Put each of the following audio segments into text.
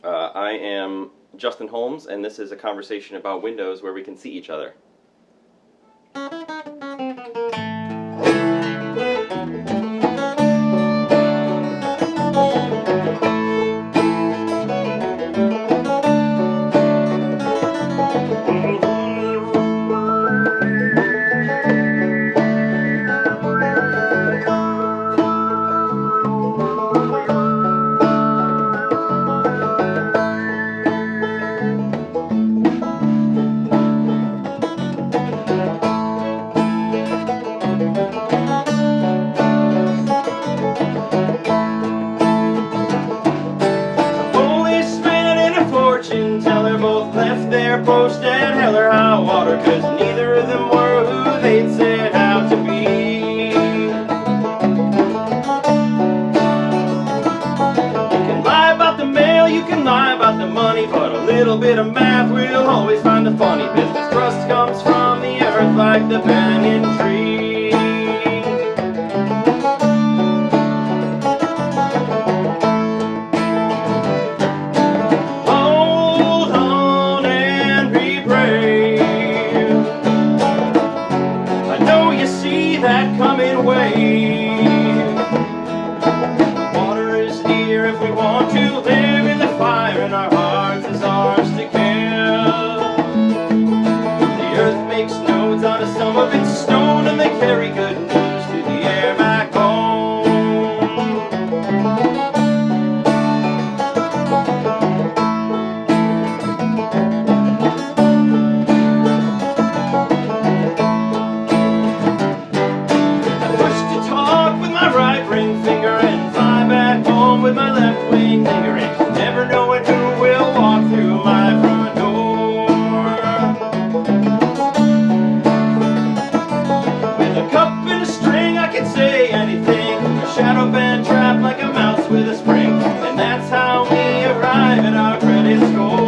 I am Justin Holmes, and this is a conversation about windows where we can see each other. Post at hell or high water, cause neither of them were who they'd set out to be. You can lie about the mail, you can lie about the money, but a little bit of math will always find the funny. Business trust comes from the earth like the banyan tree. Water is near if we want to live in the fire, and our hearts is ours to give. The earth makes notes out of some of its stone, and they carry good news through the air back home. Right ring finger and fly back home with my left wing lingering, never knowing who will walk through my front door. With a cup and a string I can say anything, a shadow band trapped like a mouse with a spring, and that's how we arrive at our credit score.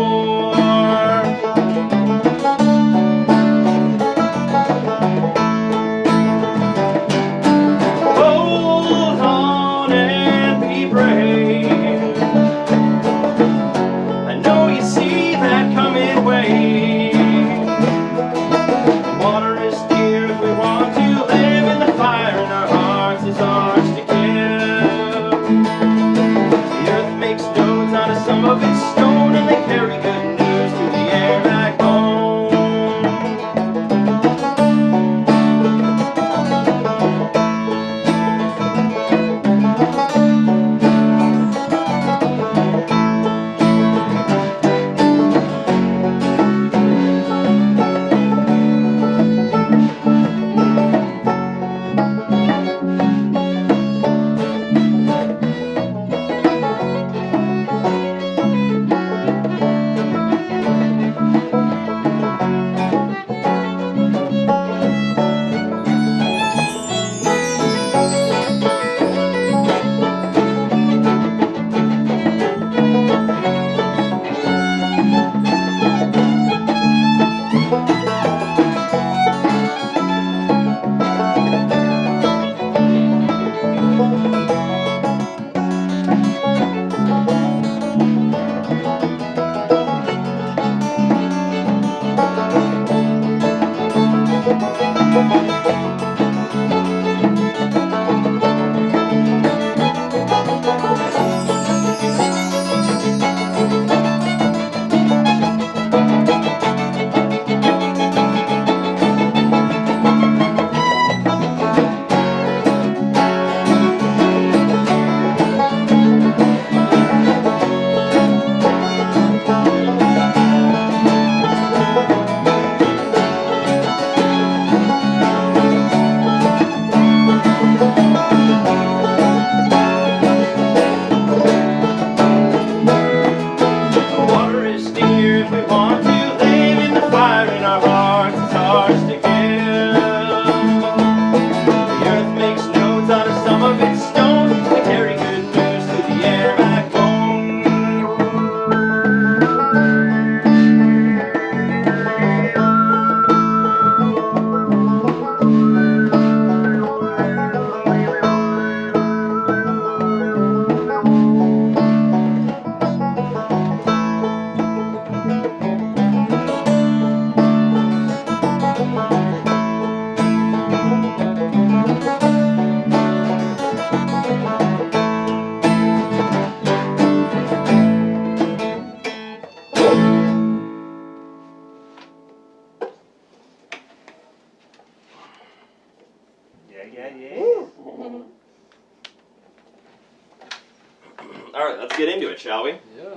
All right, let's get into it, shall we? Yeah.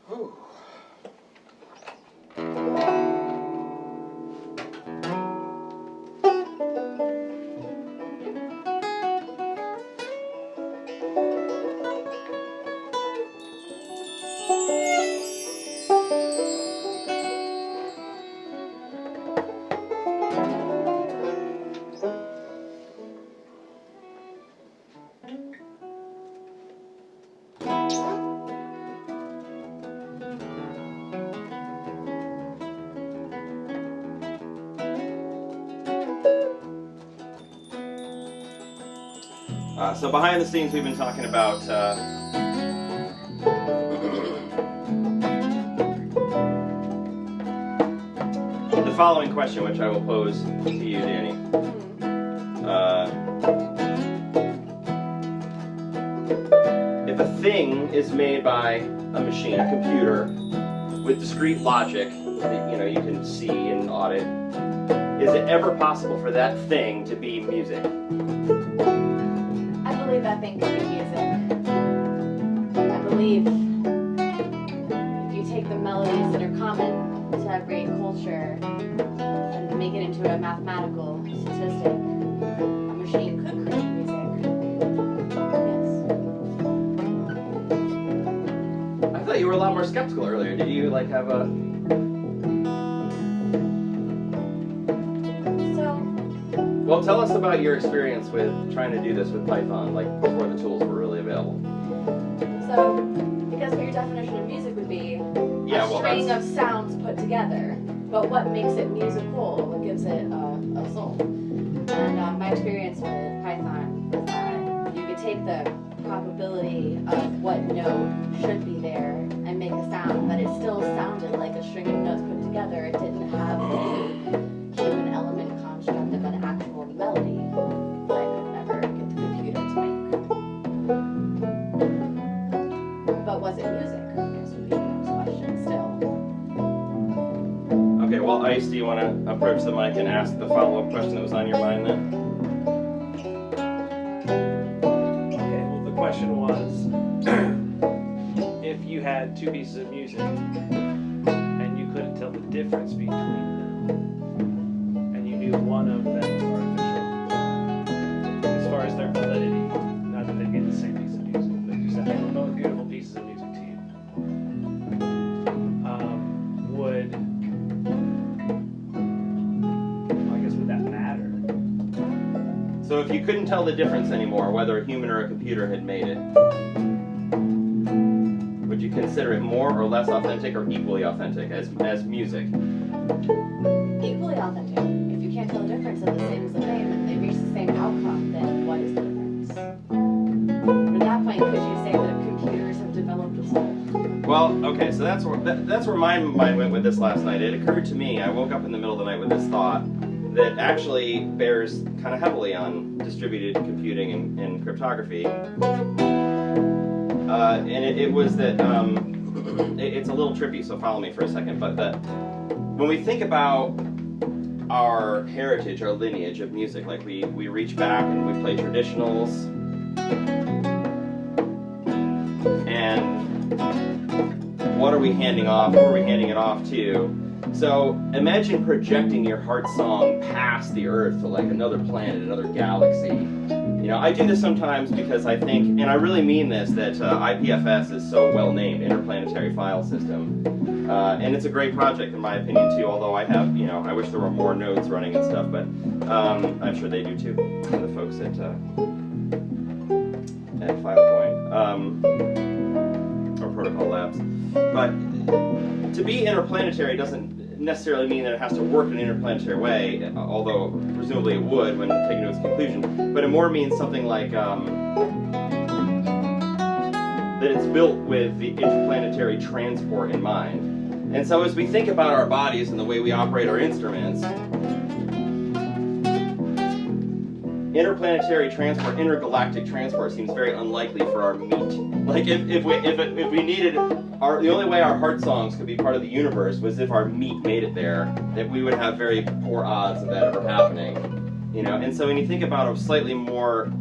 Whew. So behind the scenes, we've been talking about the following question, which I will pose to you, Dani. If a thing is made by a machine, a computer, with discrete logic that you can see and audit, is it ever possible for that thing to be music? I believe that thing could be music. I believe if you take the melodies that are common to every culture and make it into a mathematical statistic, a machine could create music. Yes. I thought you were a lot more skeptical earlier. Did you have a... Well, tell us about your experience with trying to do this with Python, before the tools were really available. So, because your definition of music would be a string of sounds put together, but what makes it musical, what gives it a soul? And my experience with Python is that you could take the probability of what note should be there and make a sound, but it still sounded like a string of notes put together. It didn't have the human element construct of an actual melody that I could never get the computer to make. But was it music? I guess would be the next question still. Okay, well, Ice, do you want to approach the mic and ask the follow-up question that was on your mind then? Okay, well the question was, if you had two pieces of music and you couldn't tell the difference between them, and you knew one of them was artificial, as far as their validity, not that they'd be the same piece of music, but just that they were both beautiful pieces of music to you, would that matter? So if you couldn't tell the difference anymore, whether a human or a computer had made it, would you consider it more or less authentic or equally authentic as music? Equally authentic. If you can't tell the difference and the same is the same and they reach the same outcome, then what is the difference? At that point, could you say that computers have developed a soul? Well, okay, so that's where my mind went with this last night. It occurred to me, I woke up in the middle of the night with this thought that actually bears kind of heavily on distributed computing and cryptography. And it was that, it's a little trippy, so follow me for a second, but that when we think about our heritage, our lineage of music, we reach back and we play traditionals, and what are we handing off, who are we handing it off to? So imagine projecting your heart song past the Earth to another planet, another galaxy. I do this sometimes because I think, and I really mean this, that IPFS is so well named, Interplanetary File System. And it's a great project in my opinion too, although I have, I wish there were more nodes running and stuff, but I'm sure they do too, and the folks at Filecoin, or Protocol Labs. But to be interplanetary doesn't necessarily mean that it has to work in an interplanetary way, although presumably it would when taken to its conclusion, but it more means something like that it's built with the interplanetary transport in mind. And so as we think about our bodies and the way we operate our instruments, interplanetary transport, intergalactic transport seems very unlikely for our meat. If we needed the only way our heart songs could be part of the universe was if our meat made it there, that we would have very poor odds of that ever happening. And so when you think about a slightly more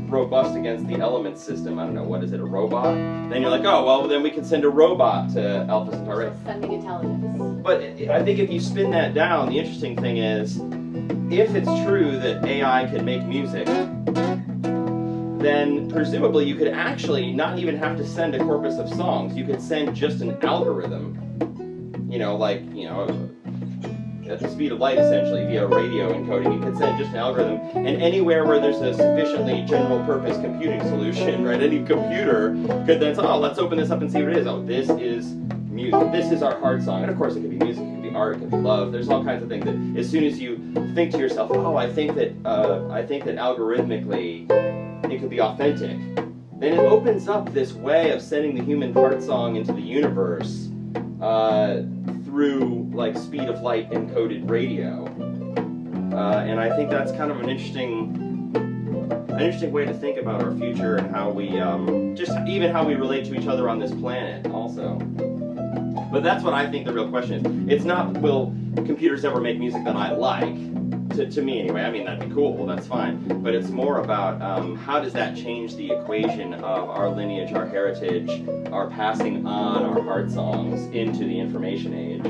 robust against the elements system. I don't know, what is it, a robot? Then you're like, oh, well, then we can send a robot to Alpha Centauri. So sending intelligence. But I think if you spin that down, the interesting thing is, if it's true that AI can make music, then presumably you could actually not even have to send a corpus of songs. You could send just an algorithm, at the speed of light, essentially, via radio encoding. You could send just an algorithm, and anywhere where there's a sufficiently general-purpose computing solution, right, any computer could then say, oh, let's open this up and see what it is. Oh, this is music. This is our heart song. And of course, it could be music, it could be art, it could be love. There's all kinds of things that, as soon as you think to yourself, oh, I think that algorithmically it could be authentic, then it opens up this way of sending the human heart song into the universe through like speed of light encoded radio, and I think that's kind of an interesting way to think about our future and how we just even how we relate to each other on this planet also. But that's what I think the real question is. It's not, will computers ever make music that I like? To me anyway. I mean, that'd be cool, that's fine. But it's more about how does that change the equation of our lineage, our heritage, our passing on our heart songs into the information age.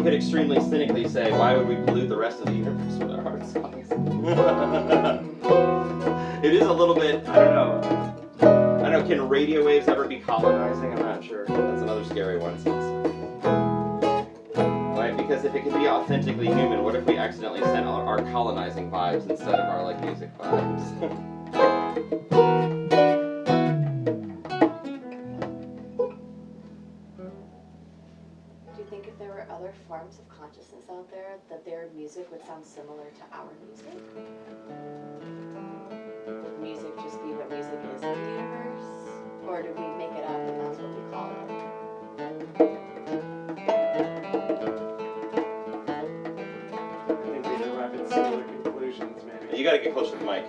Extremely cynically say, why would we pollute the rest of the universe with our heart songs? It is a little bit, I don't know, can radio waves ever be colonizing? I'm not sure. That's another scary one. Right, because if it can be authentically human, what if we accidentally sent our colonizing vibes instead of our like music vibes? Forms of consciousness out there that their music would sound similar to our music? Would music just be what music is in the universe? Or do we make it up and that's what we call it? I think they'd arrive at similar conclusions, maybe. You gotta get closer to the mic.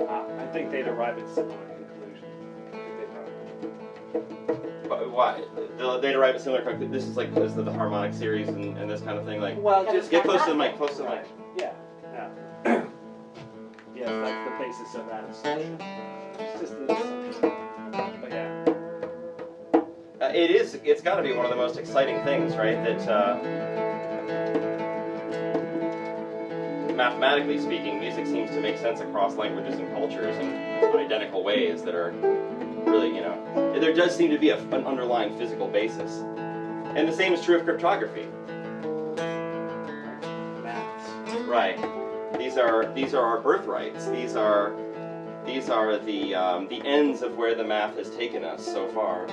I think they'd arrive at similar conclusions. Why? They'd arrive at similar conclusions. This is like because of the harmonic series and this kind of thing. Like, well, just get close to the mic. Close to the mic. Yeah. Yes, that's the basis of that assumption. It's just an assumption. But yeah. It's got to be one of the most exciting things, right? That mathematically speaking, music seems to make sense across languages and cultures in identical ways that are really, there does seem to be an underlying physical basis. And the same is true of cryptography. Maths. Right. These are our birthrights. These are the ends of where the math has taken us so far.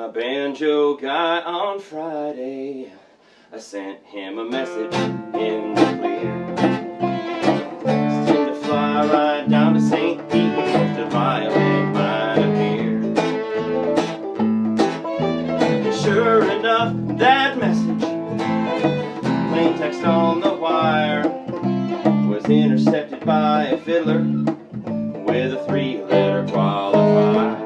my banjo guy on Friday. I sent him a message in the clear. Asked him to fly right down to St. Pete, the violin might appear. And sure enough, that message, plain text on the wire, was intercepted by a fiddler with a 3-letter qualifier.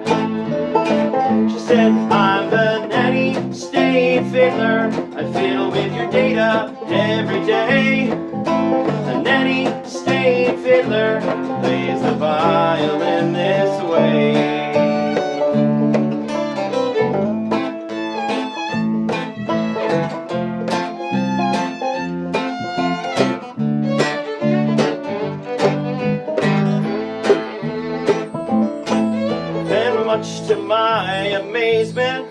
She said, I'm the Nanny State Fiddler. I fiddle with your data every day. The Nanny State Fiddler plays the violin this way. Much to my amazement,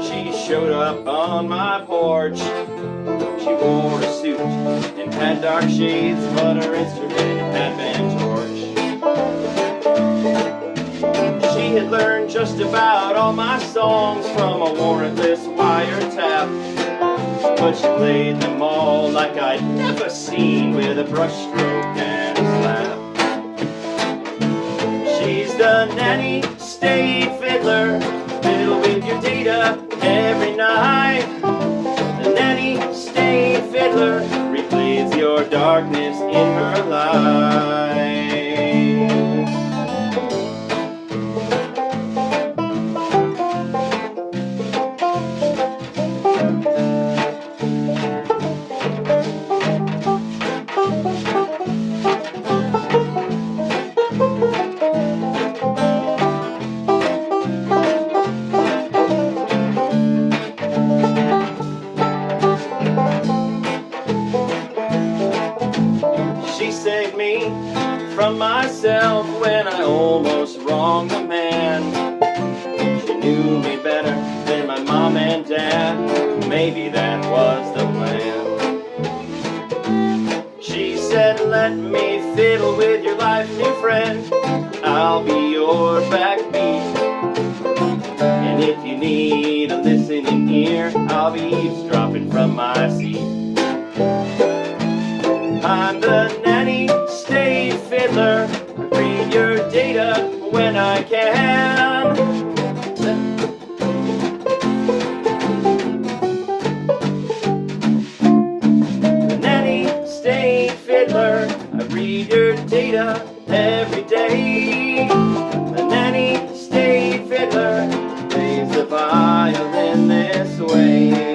she showed up on my porch. She wore a suit and had dark shades, but her instrument had been torched. She had learned just about all my songs from a warrantless wiretap, but she played them all like I'd never seen, with a brushstroke and a slap. She's the Nanny State Fiddler, fiddle with your data every night. The Nanny State Fiddler replays your darkness in her life. From myself when I almost wronged a man. She knew me better than my mom and dad. Maybe that was the plan. She said, let me fiddle with your life, new friend. I'll be your backbeat. And if you need a listening ear, I'll be eavesdropping from my seat. I'm the Nanny State Fiddler. I read your data when I can. The Nanny State Fiddler. I read your data every day. The Nanny State Fiddler plays the violin this way.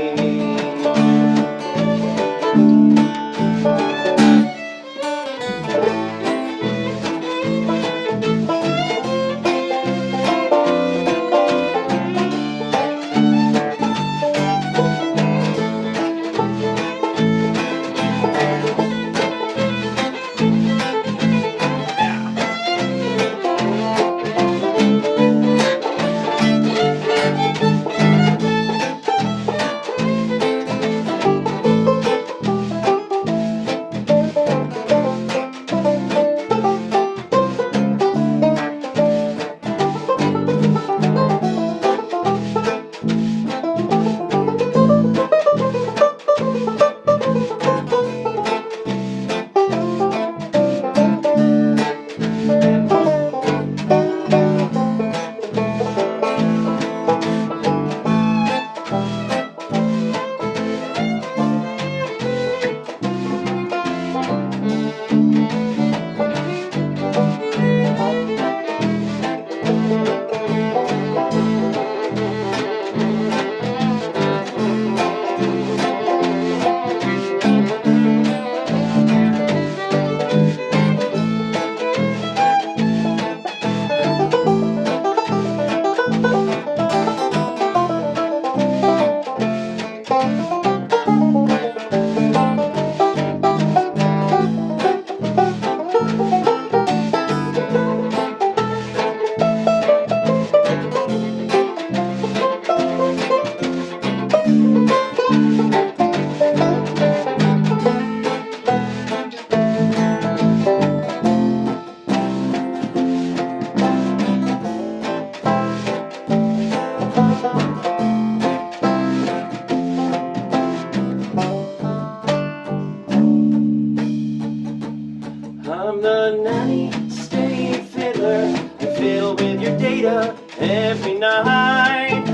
Every night,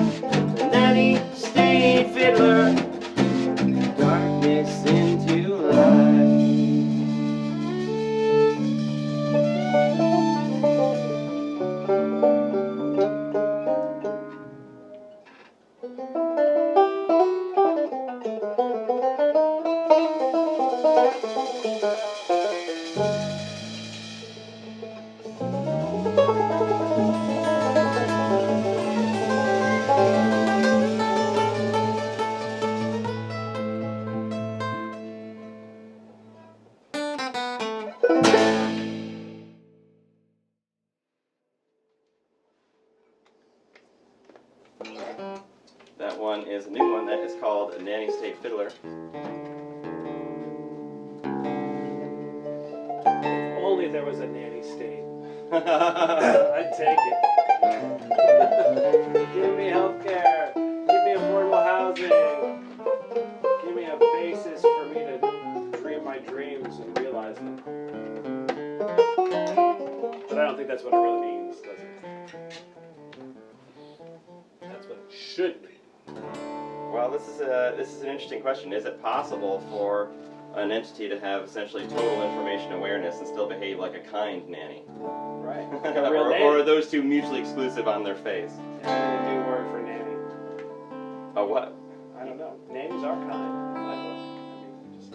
the nanny stayed fiddler, darkness into light. That one is a new one that is called Nanny State Fiddler. Only there was a nanny state. I'd take it. Give me health care. Give me affordable housing. Give me a basis for me to dream my dreams and realize them. But I don't think that's what it really means, does it? That's what it should mean. Well, this is an interesting question. Is it possible for an entity to have essentially total information awareness and still behave like a kind nanny? Right. Or are those two mutually exclusive on their face? And a new word for nanny. Oh, what? I don't know. Nannies are kind. I mean, just,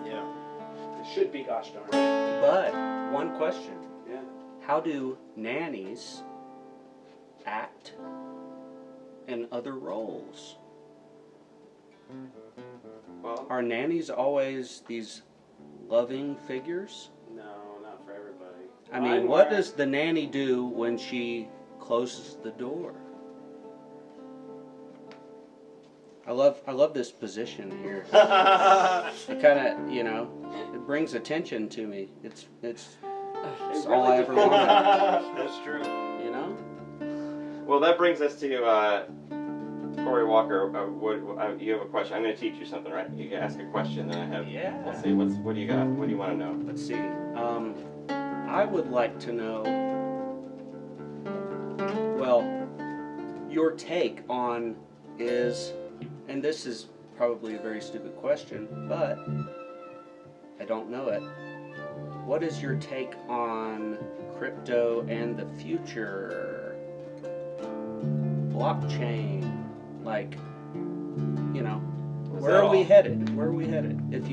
Yeah. it should be, gosh darn it. But one question: Yeah. how do nannies act in other roles? Well, Are nannies always these loving figures? No, not for everybody. I mean, what does the nanny do when she closes the door? I love this position here. It kind of, it brings attention to me. It's all I ever wanted. That's true. You know? Well, that brings us to Cory Walker. You have a question. I'm going to teach you something, right? You ask a question, then I have. Yeah. Let's see. What do you got? What do you want to know? Let's see. I would like to know, well, your take on is, and this is probably a very stupid question, but I don't know it. What is your take on crypto and the future? Blockchain, like, where are we headed? Where are we headed? If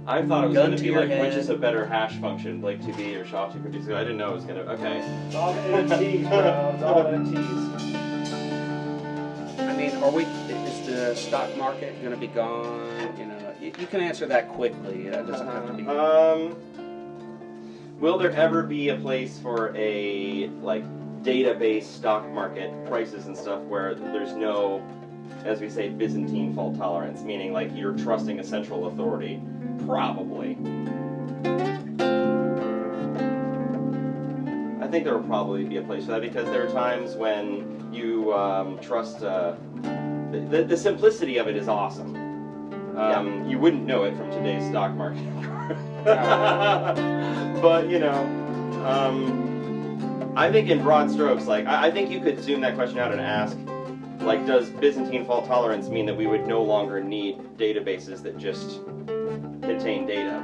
I thought it was gun going to to be your like, which head. is a better hash function, Blake 2B or SHA-2 producer. I didn't know it was going to. Okay. It's all NFTs, bro. It's all NFTs. I mean, is the stock market going to be gone? You can answer that quickly. It doesn't have to be. Will there ever be a place for a database stock market prices and stuff where there's no, as we say, Byzantine fault tolerance, meaning you're trusting a central authority? Probably. I think there will probably be a place for that because there are times when you trust. The simplicity of it is awesome. You wouldn't know it from today's stock market. But I think in broad strokes, I think you could zoom that question out and ask, does Byzantine fault tolerance mean that we would no longer need databases that just contain data?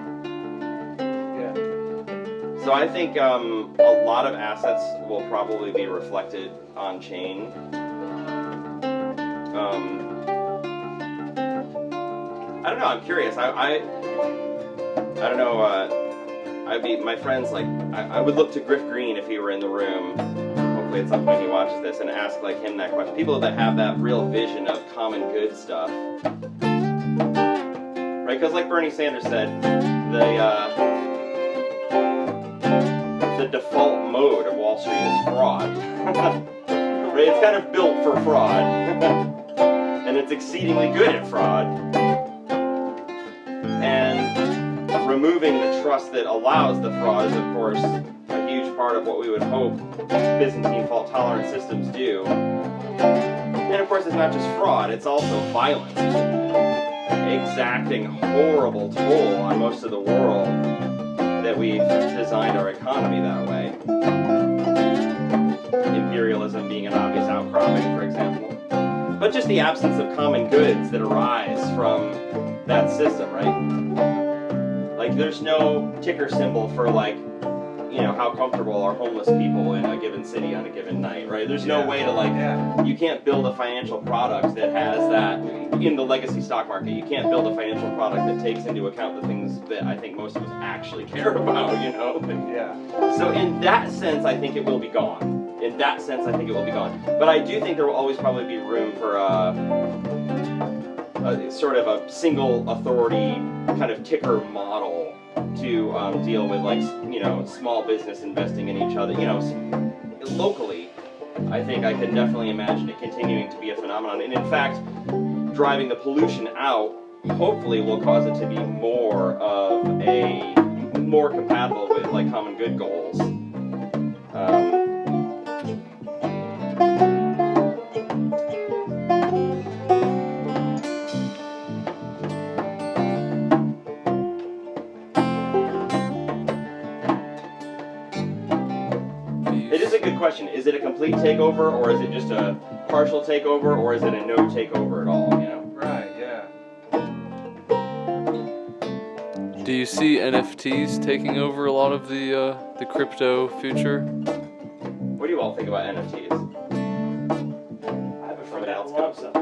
Yeah. So I think a lot of assets will probably be reflected on chain. I don't know. I'm curious. I don't know. My friends I would look to Griff Green if he were in the room. Hopefully at some point he watches this and ask him that question. People that have that real vision of common good stuff, right? Because like Bernie Sanders said, the default mode of Wall Street is fraud. Right? It's kind of built for fraud, and it's exceedingly good at fraud. And removing the trust that allows the fraud is, of course, a huge part of what we would hope Byzantine fault-tolerant systems do. And of course, it's not just fraud, it's also violence. Exacting horrible toll on most of the world that we've designed our economy that way. but just the absence of common goods that arise from that system, right? Like there's no ticker symbol for like, you know, how comfortable are homeless people in a given city on a given night, right? There's no way to like, you can't build a financial product that has that in the legacy stock market. You can't build a financial product that takes into account the things that I think most of us actually care about, you know? So in that sense, I think it will be gone. In that sense, I think it will be gone. But I do think there will always probably be room for a sort of a single authority kind of ticker model to deal with, like, you know, small business investing in each other. You know, locally, I think I can definitely imagine it continuing to be a phenomenon. And in fact, driving the pollution out hopefully will cause it to be more of a more compatible with like common good goals. It is a good question. Is it a complete takeover, or is it just a partial takeover, or is it a no takeover at all? You know? Right. Yeah. Do you see NFTs taking over a lot of the crypto future? What do you all think about NFTs? I have a friend that loves them.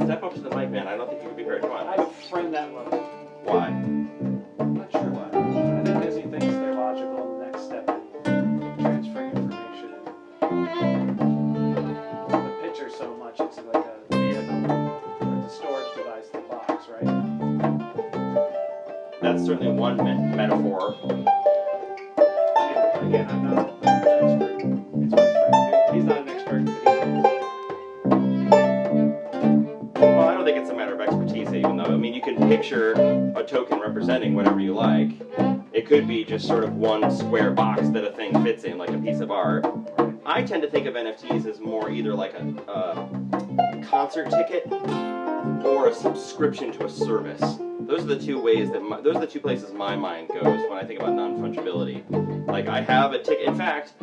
Step up to the mic, man. I don't think you would be heard. Come on. I have a friend that loves them. Why? I'm not sure why. I think because he thinks they're logical next step in transferring information. The picture so much, it's like a vehicle. It's a storage device, the box, right? That's certainly one metaphor. Again, I'm not an expert. It's my friend. He's not an expert, but Well, I don't think it's a matter of expertise, even though, I mean, you can picture a token representing whatever you like. It could be just sort of one square box that a thing fits in, like a piece of art. I tend to think of NFTs as more either like a concert ticket or a subscription to a service. Those are the two ways that those are the two places my mind goes when I think about non-fungibility. Like I have a ticket. In fact,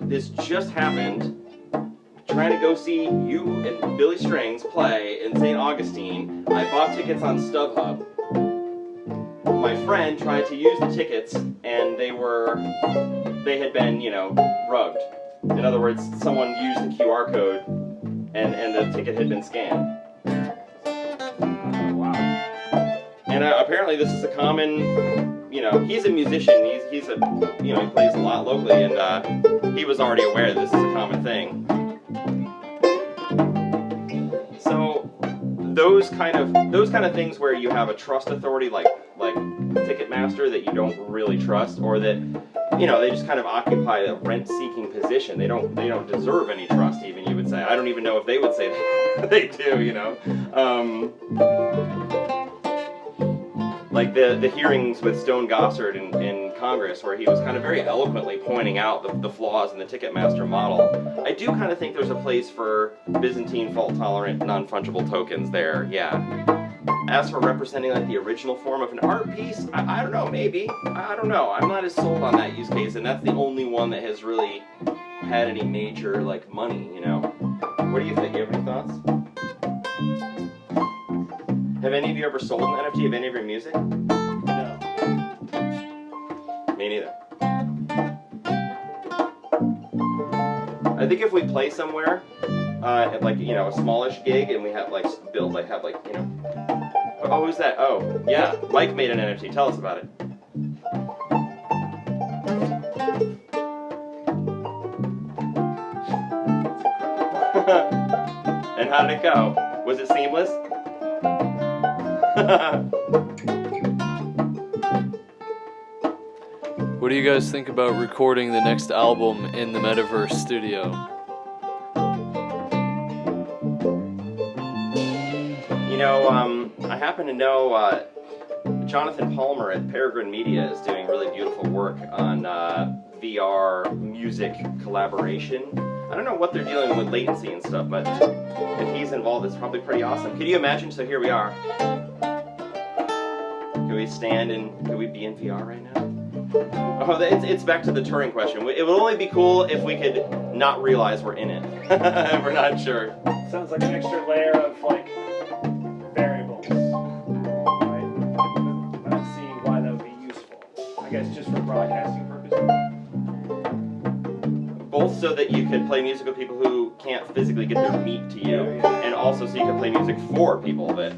this just happened. Trying to go see you and Billy Strings play in St. Augustine. I bought tickets on StubHub. My friend tried to use the tickets, and they had been, you know, rugged. In other words, someone used the QR code, and the ticket had been scanned. Wow. And apparently this is a common, you know, he's a musician. He's a, you know, he plays a lot locally, and he was already aware that this is a common thing. So those kind of things where you have a trust authority like Ticketmaster that you don't really trust, or that, you know, they just kind of occupy a rent-seeking position. They don't deserve any trust, even, you would say. I don't even know if they would say they do, you know. Like the hearings with Stone Gossard in Congress, where he was kind of very eloquently pointing out the flaws in the Ticketmaster model. I do kind of think there's a place for Byzantine fault-tolerant non-fungible tokens there, yeah. As for representing like the original form of an art piece, I don't know, maybe. I don't know. I'm not as sold on that use case, and that's the only one that has really had any major like money, you know. What do you think? You have any thoughts? Have any of you ever sold an NFT of any of your music? no. Me neither. I think if we play somewhere, at like, you know, a smallish gig, and we have like build, like have like, you know, oh, who's that? Oh, yeah, Mike made an NFT. Tell us about it. And how did it go? Was it seamless? What do you guys think about recording the next album in the Metaverse studio? You know, I happen to know Jonathan Palmer at Peregrine Media is doing really beautiful work on VR music collaboration. I don't know what they're dealing with latency and stuff, but if he's involved, it's probably pretty awesome. Can you imagine? So here we are. Can we stand and can we be in VR right now? Oh, it's back to the Turing question. It would only be cool if we could not realize we're in it. If we're not sure. Sounds like an extra layer of like variables, right? I don't see why that would be useful. I guess just for broadcasting purposes. Both so that you could play music with people who can't physically get their meat to you, and also so you could play music for people that.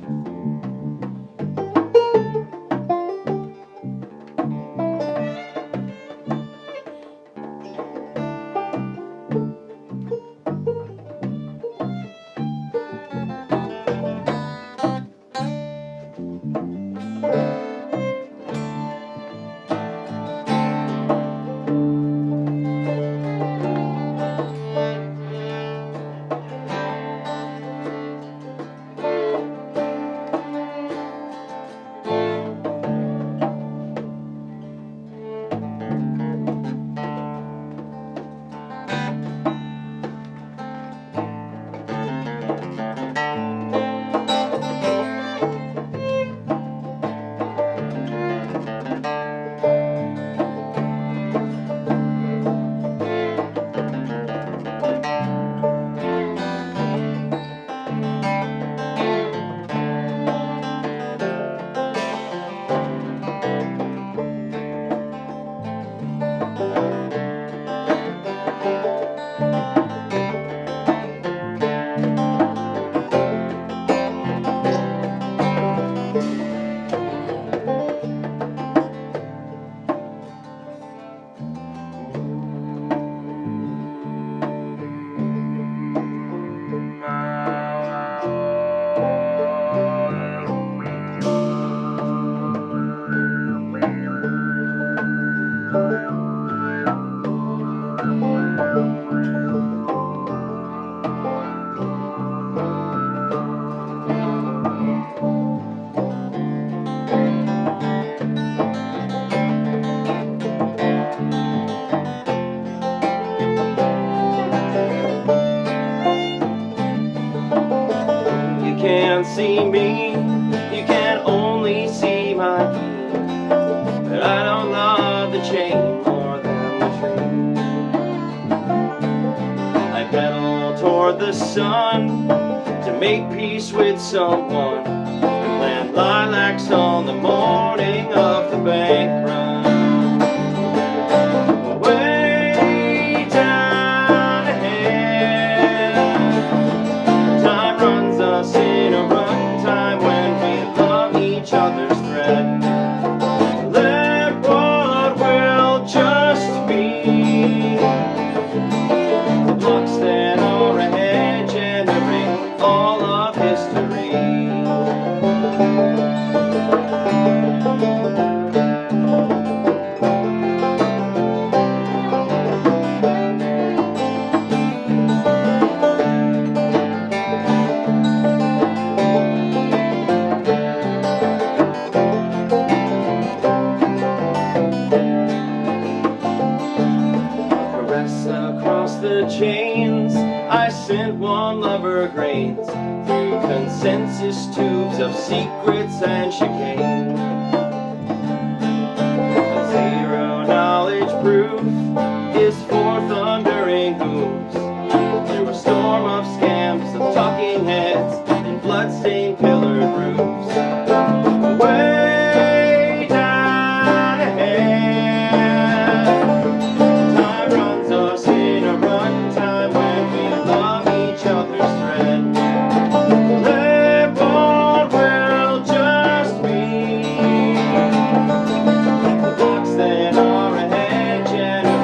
See me, you can only see my key, but I don't love the chain more than the tree. I pedal toward the sun to make peace with someone, and plant lilacs on the morning of the bank run. Way down ahead, time runs us in a run. Each other's thread. Let what will just be. The blocks that are ahead generate all of history. Chains, I sent one lover grains through consensus tubes of secrets and chicane. A zero knowledge proof is for thundering hooves through a storm of scams of talking heads and bloodstained pillared roofs. Way down ahead, time runs us in a run time when we love each other's thread. Let what will just be. The blocks that are ahead generate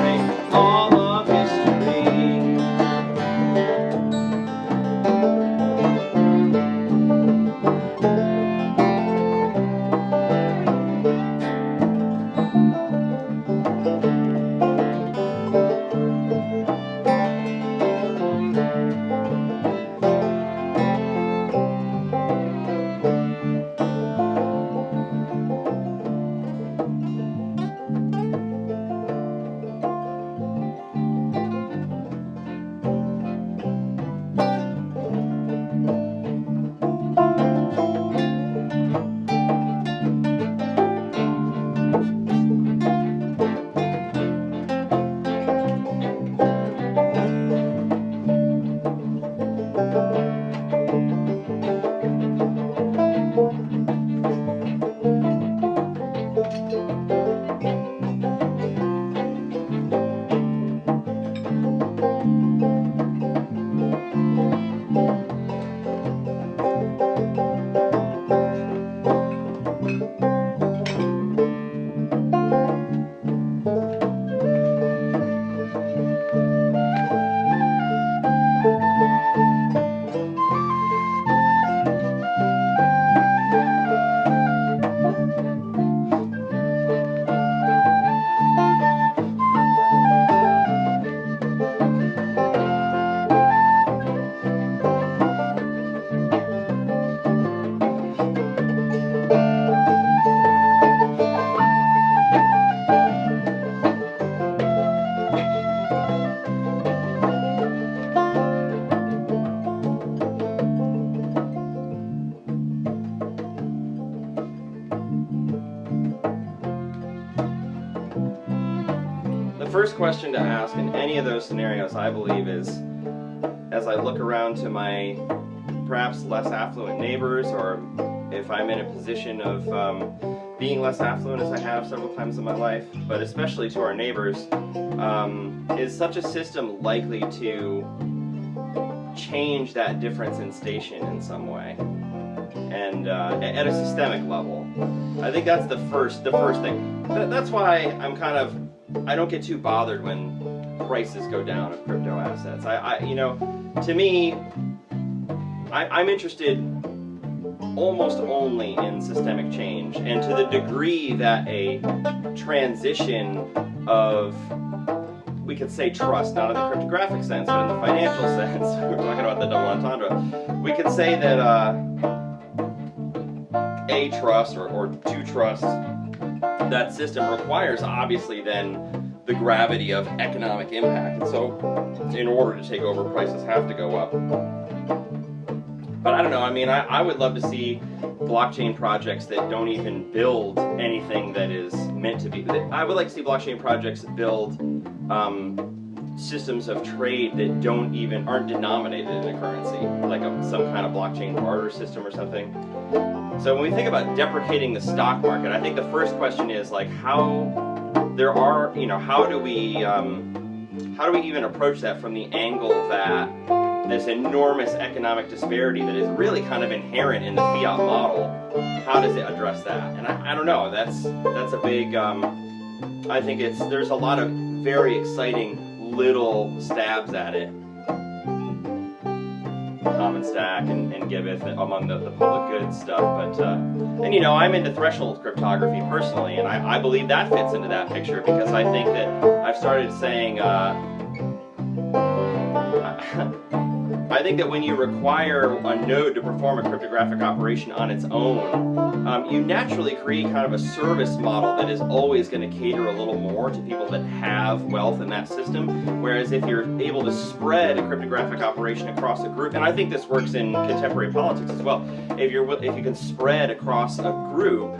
First question to ask in any of those scenarios, I believe, is as I look around to my perhaps less affluent neighbors, or if I'm in a position of being less affluent as I have several times in my life, but especially to our neighbors, is such a system likely to change that difference in station in some way, and at a systemic level? I think that's the first thing. That's why I don't get too bothered when prices go down of crypto assets. To me, I'm interested almost only in systemic change, and to the degree that a transition of, we could say trust, not in the cryptographic sense, but in the financial sense, we're talking about the double entendre, we could say that a trust or two trusts, that system requires obviously then the gravity of economic impact. And so in order to take over, prices have to go up. But I don't know, I mean, I would love to see blockchain projects that don't even build anything that is meant to be. I would like to see blockchain projects that build systems of trade that aren't denominated in a currency, like some kind of blockchain barter system or something. So when we think about deprecating the stock market, I think the first question is like how do we even approach that from the angle that this enormous economic disparity that is really kind of inherent in the fiat model, how does it address that? And I don't know, that's a big, I think there's a lot of very exciting little stabs at it. Common Stack and Giveth among the public goods stuff, but and I'm into threshold cryptography personally, and I believe that fits into that picture, because I think that I've started saying I think that when you require a node to perform a cryptographic operation on its own, you naturally create kind of a service model that is always going to cater a little more to people that have wealth in that system. Whereas if you're able to spread a cryptographic operation across a group, and I think this works in contemporary politics as well, if you can spread across a group,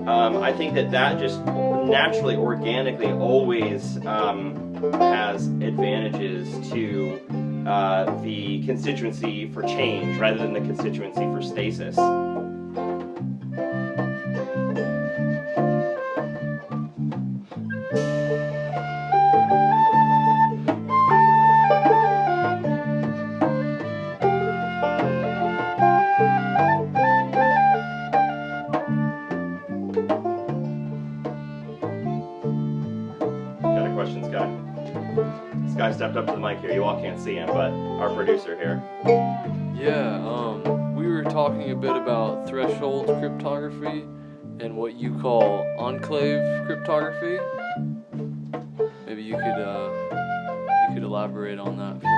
I think that just naturally, organically, always has advantages to the constituency for change rather than the constituency for stasis. Got a question, Sky? Guy stepped up to the mic here. You all can't see him, but our producer here. Yeah, we were talking a bit about threshold cryptography and what you call enclave cryptography. Maybe you could elaborate on that for us.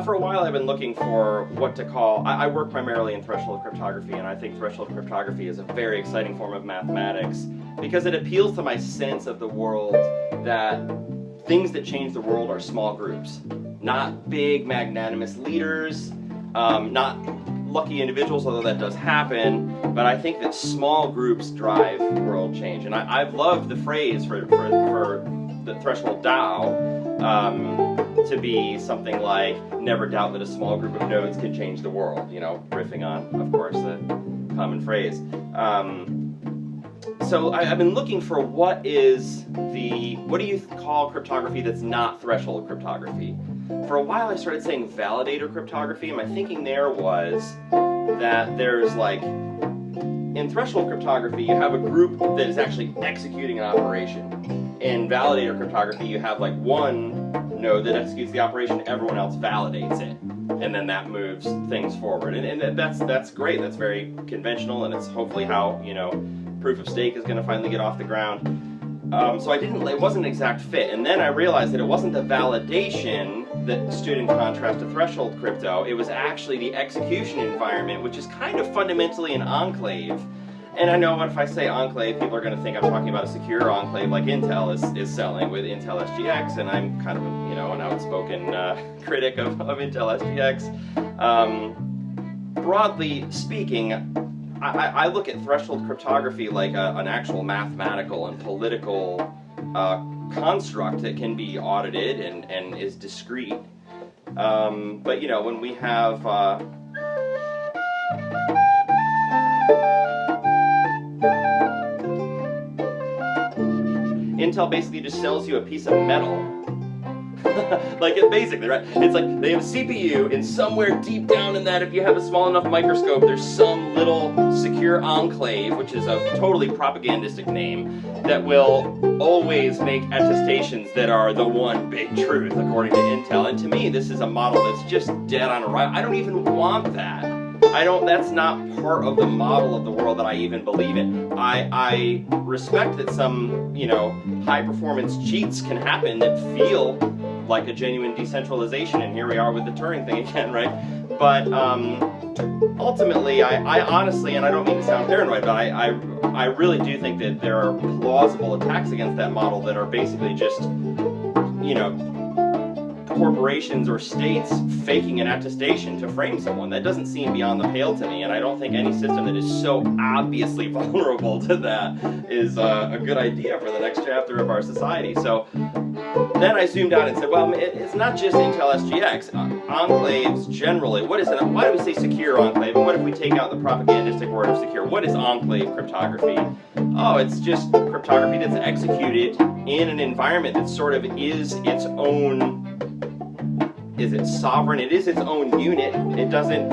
For a while I've been looking for what to call, I work primarily in threshold cryptography, and I think threshold cryptography is a very exciting form of mathematics because it appeals to my sense of the world that things that change the world are small groups, not big magnanimous leaders, not lucky individuals, although that does happen, but I think that small groups drive world change. And I've loved the phrase for the threshold DAO to be something like, never doubt that a small group of nodes can change the world, riffing on, of course, the common phrase. so I've been looking for what do you call cryptography that's not threshold cryptography? For a while I started saying validator cryptography, and my thinking there was that there's like, in threshold cryptography you have a group that is actually executing an operation. In validator cryptography you have like one node that executes the operation, everyone else validates it, and then that moves things forward. And that's great, that's very conventional, and it's hopefully how, you know, proof of stake is going to finally get off the ground. So it wasn't an exact fit, and then I realized that it wasn't the validation that stood in contrast to threshold crypto, it was actually the execution environment, which is kind of fundamentally an enclave. And I know if I say enclave, people are going to think I'm talking about a secure enclave like Intel is selling with Intel SGX, and I'm kind of, you know, an outspoken critic of Intel SGX. Broadly speaking, I look at threshold cryptography like an actual mathematical and political construct that can be audited and is discrete. But you know, when we have Intel basically just sells you a piece of metal. Like it basically, right? It's like they have a CPU, and somewhere deep down in that, if you have a small enough microscope, there's some little secure enclave, which is a totally propagandistic name, that will always make attestations that are the one big truth according to Intel. And to me, this is a model that's just dead on arrival. I don't even want that. That's not part of the model of the world that I even believe in. I respect that some, you know, high performance cheats can happen that feel like a genuine decentralization, and here we are with the Turing thing again, right? But ultimately, I honestly, and I don't mean to sound paranoid, but I really do think that there are plausible attacks against that model that are basically just, you know, corporations or states faking an attestation to frame someone. That doesn't seem beyond the pale to me, and I don't think any system that is so obviously vulnerable to that is a good idea for the next chapter of our society. So then I zoomed out and said, well, it's not just Intel SGX. Enclaves generally, why do we say secure enclave? And what if we take out the propagandistic word of secure? What is enclave cryptography? Oh, it's just cryptography that's executed in an environment that sort of is its own. Is it sovereign? It is its own unit. It doesn't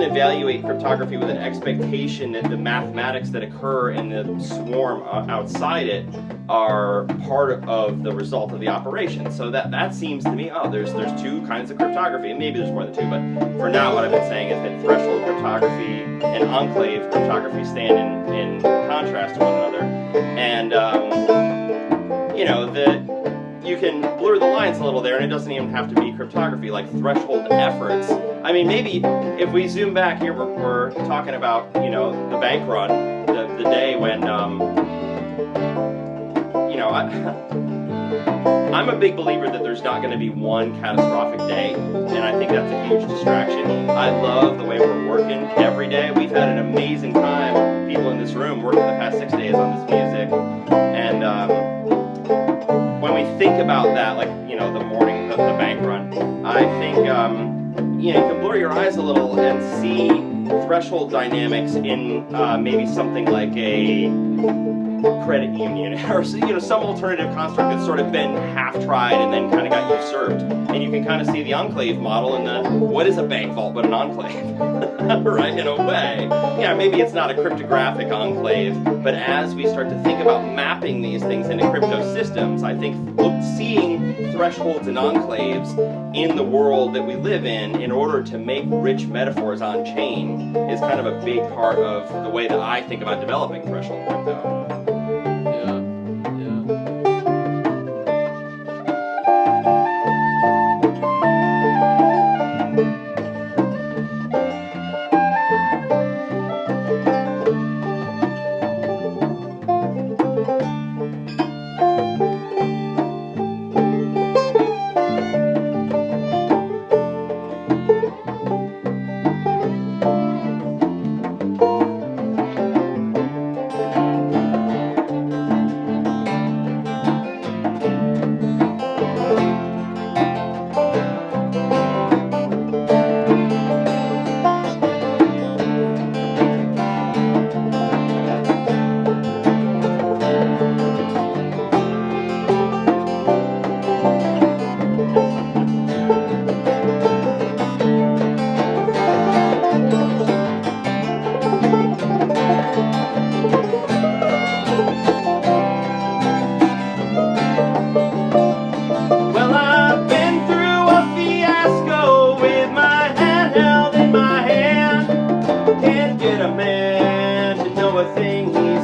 evaluate cryptography with an expectation that the mathematics that occur in the swarm outside it are part of the result of the operation. So that seems to me, oh, there's two kinds of cryptography, and maybe there's more than two, but for now what I've been saying is that threshold cryptography and enclave cryptography stand in contrast to one another. And you know, you can blur the lines a little there, and it doesn't even have to be cryptography, like threshold efforts. I mean, maybe if we zoom back here, we're talking about, you know, the bank run, the day when, you know, I'm a big believer that there's not going to be one catastrophic day, and I think that's a huge distraction. I love the way we're working every day. We've had an amazing time, people in this room, working the past 6 days on this music, and when we think about that, like, you know, the morning, the bank run, I think, you know, you can blur your eyes a little and see threshold dynamics in maybe something like a credit union, or, you know, some alternative construct that's sort of been half tried and then kind of got usurped. And you can kind of see the enclave model in the, what is a bank vault but an enclave? Right, in a way. Yeah, maybe it's not a cryptographic enclave, but as we start to think about mapping these things into crypto systems, I think seeing thresholds and enclaves in the world that we live in order to make rich metaphors on chain is kind of a big part of the way that I think about developing threshold crypto.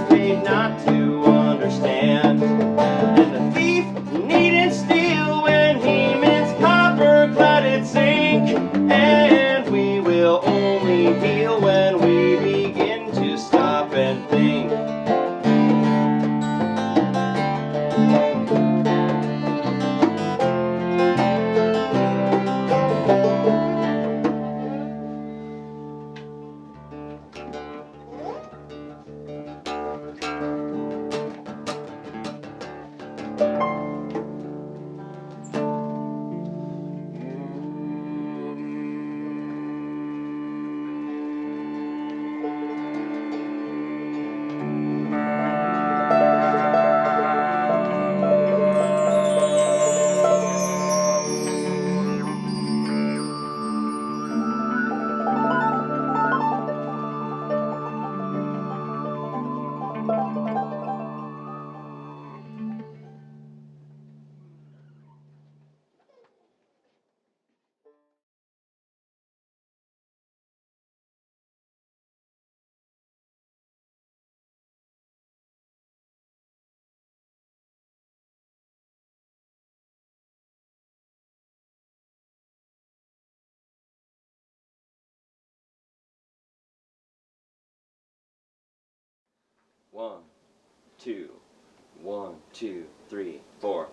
gets paid not to understand. And the thief needn't steal when he mints copper-cladded zinc. And we will only heal when we begin to stop and think. One, two, 1, 2, 3, 4.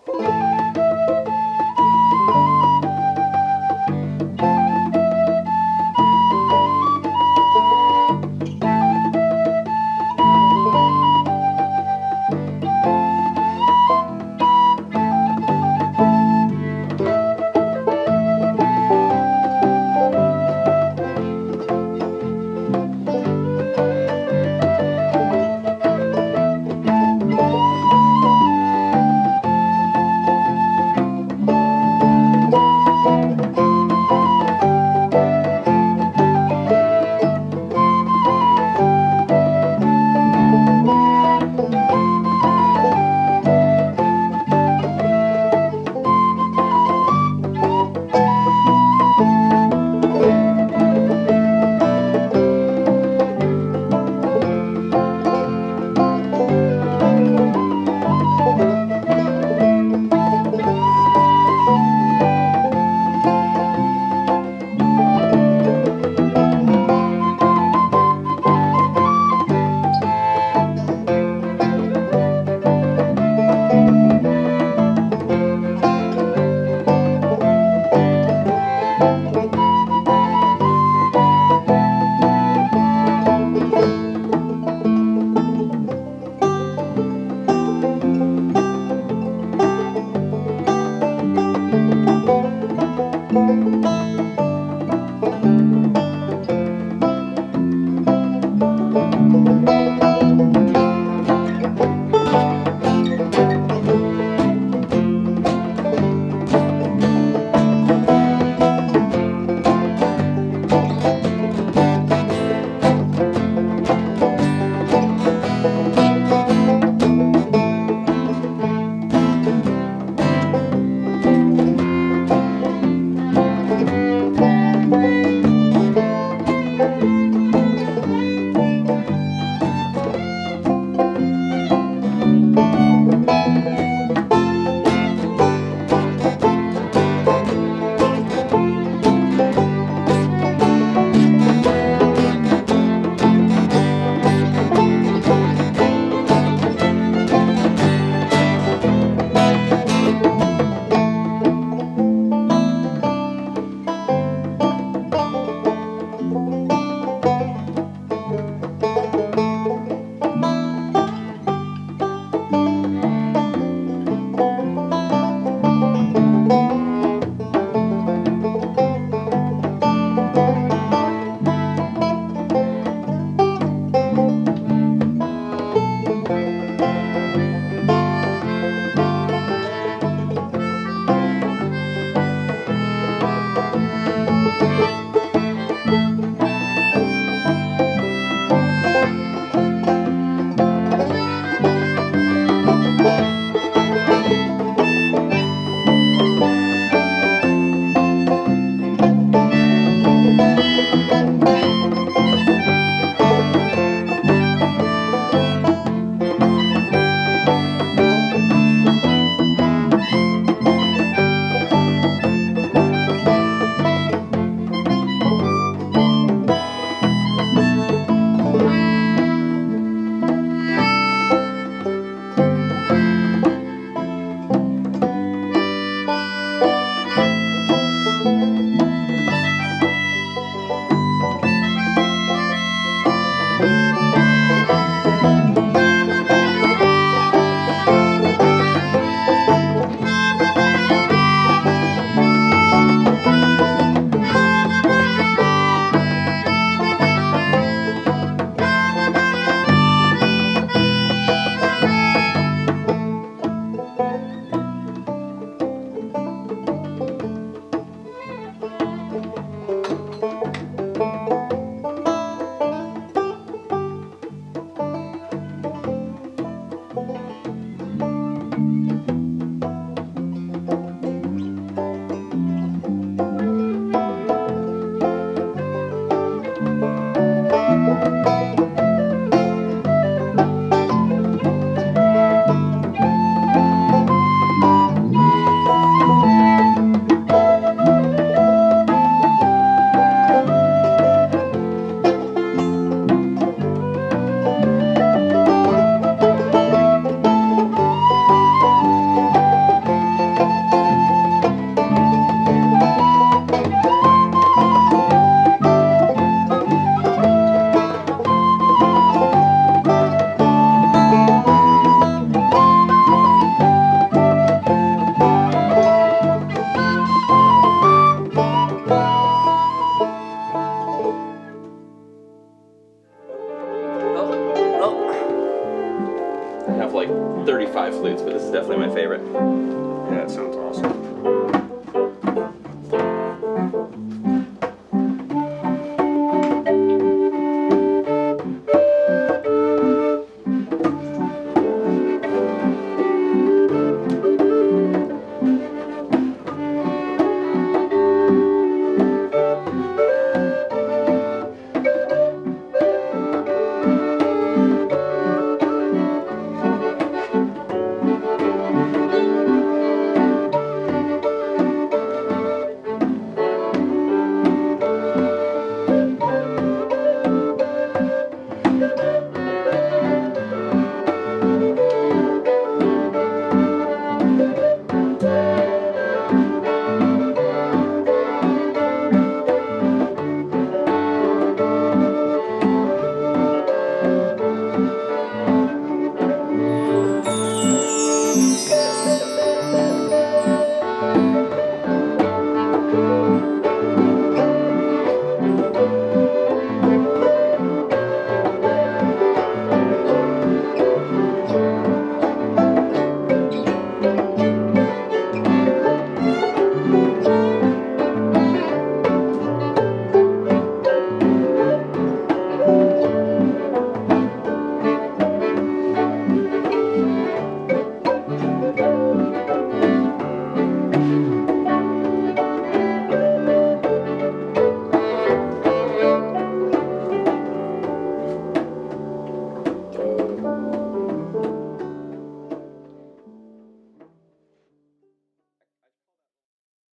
I have like 35 flutes, but this is definitely my favorite. Yeah, it sounds awesome.